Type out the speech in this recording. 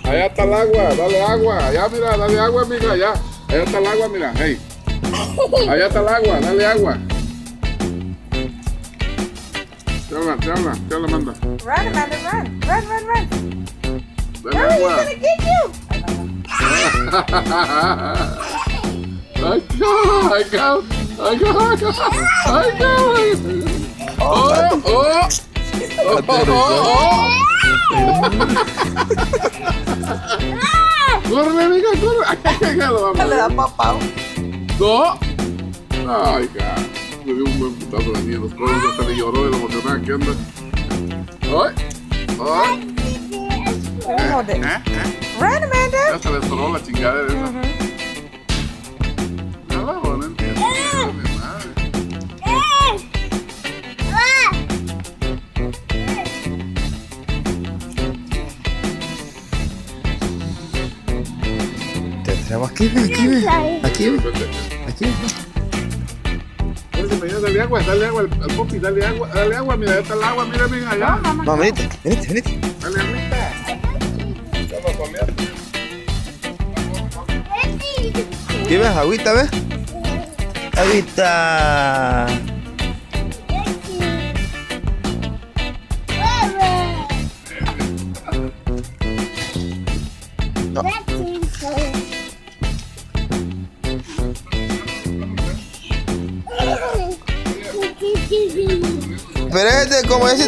Allá está el agua, dale agua. Allá, mira, dale agua, amiga, allá. Allá está el agua, mira, hey. Allá está el agua, dale agua. Te habla, manda. Run, Amanda, run. Run. Dale Hurry, he's agua. gonna get you. Ay, corre, amiga, corre. Ay, lo Le da vamos. papá. No. Ay, me dio un buen putazo de niño. Los coros hasta le lloró de lo emocionada que anda. Ay. Hold it. Run, Amanda. Ya se le sonó la chingadera esa. No entiendo. Te tenemos aquí, ven. Aquí. Dale agua al popi, dale agua, mira, ahí está el agua, mira, allá. No, venite. Dale agüita. ¿Qué ves? Agüita, ¿ves? Agüita. No. Pero como ese